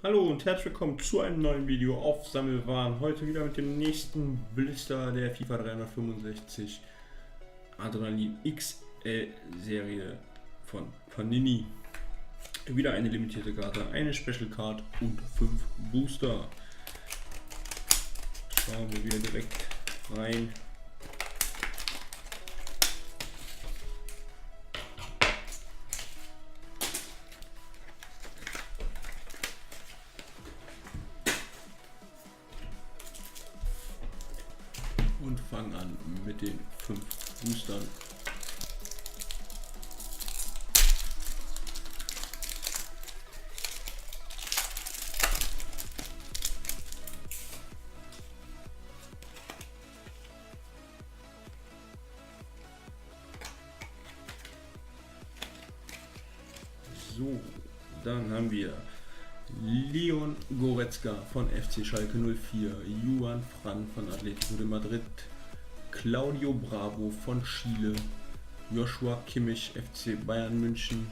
Hallo und herzlich willkommen zu einem neuen Video auf Sammelwaren. Heute wieder mit dem nächsten Blister der FIFA 365 Adrenalyn XL Serie von Panini. Wieder eine limitierte Karte, eine Special Card und 5 Booster. Schauen wir wieder direkt rein. Und fangen an mit den 5 Boostern. So, dann haben wir Leon Goretzka von FC Schalke 04, Juan Fran von Atletico de Madrid, Claudio Bravo von Chile, Joshua Kimmich FC Bayern München,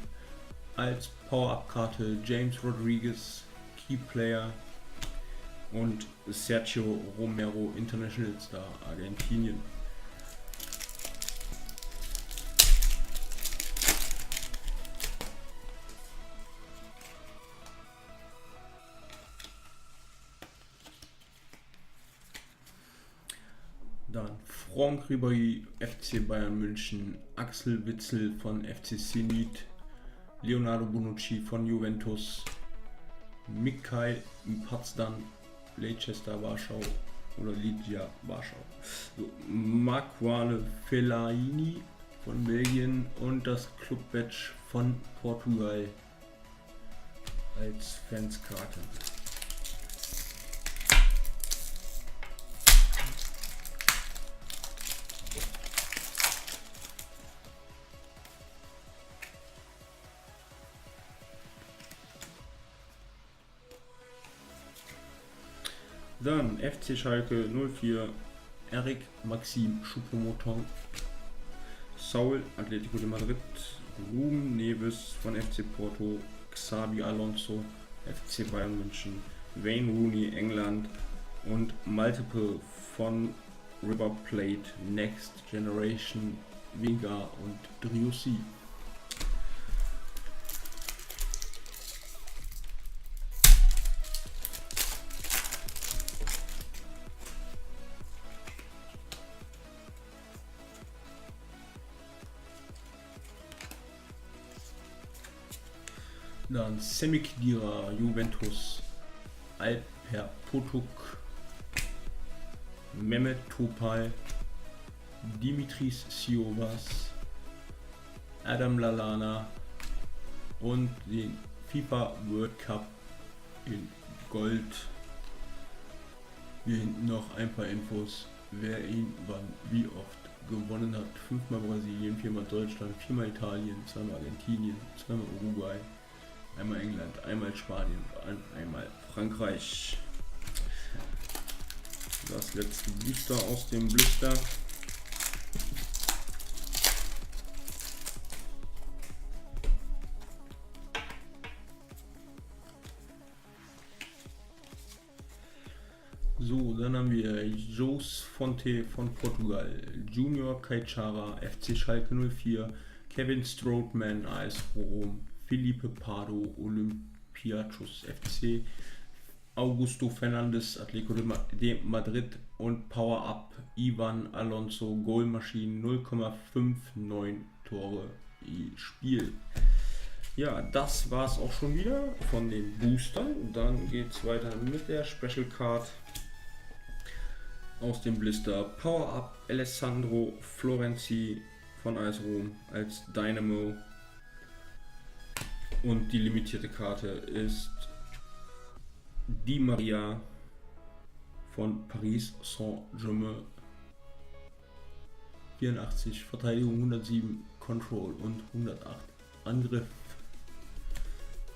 als Power-Up-Karte James Rodriguez, Key Player und Sergio Romero, International Star Argentinien. Dann Franck Ribéry, FC Bayern München, Axel Witsel von FC Zenit, Leonardo Bonucci von Juventus, Mikhail Pazdan, Leicester Warschau oder Legia Warschau, so, Marquane Fellaini von Belgien und das Club Badge von Portugal als Fanskarte. Dann FC Schalke 04, Eric Maxim Choupo-Moting, Saul Atletico de Madrid, Ruben Neves von FC Porto, Xabi Alonso FC Bayern München, Wayne Rooney England und Multiple von River Plate, Next Generation, Vega und Driussi. Dann Semik Dira, Juventus, Alper Potuk, Mehmet Topal, Dimitris Siobas, Adam Lallana und den FIFA World Cup in Gold. Hier hinten noch ein paar Infos, wer ihn wann wie oft gewonnen hat. 5-mal Brasilien, 4-mal Deutschland, 4-mal Italien, 2-mal Argentinien, 2-mal Uruguay, einmal England, einmal Spanien und einmal Frankreich. Das letzte Booster aus dem Blister. So, dann haben wir Jose Fonte von Portugal, Junior Caixara, FC Schalke 04, Kevin Strootman, AS Rom, Felipe Pardo, Olympiacos FC, Augusto Fernandes, Atletico de Madrid und Power Up Ivan Alonso, Goalmaschinen, 0,59 Tore je Spiel. Ja, das war es auch schon wieder von den Boostern. Dann geht es weiter mit der Special Card aus dem Blister. Power Up Alessandro Florenzi von AS Rom als Dynamo. Und die limitierte Karte ist DI MARIA von Paris Saint-Germain. 84 Verteidigung, 107 Control und 108 Angriff.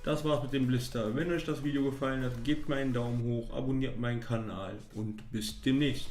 Das war's mit dem Blister. Wenn euch das Video gefallen hat, gebt mir einen Daumen hoch, abonniert meinen Kanal und bis demnächst.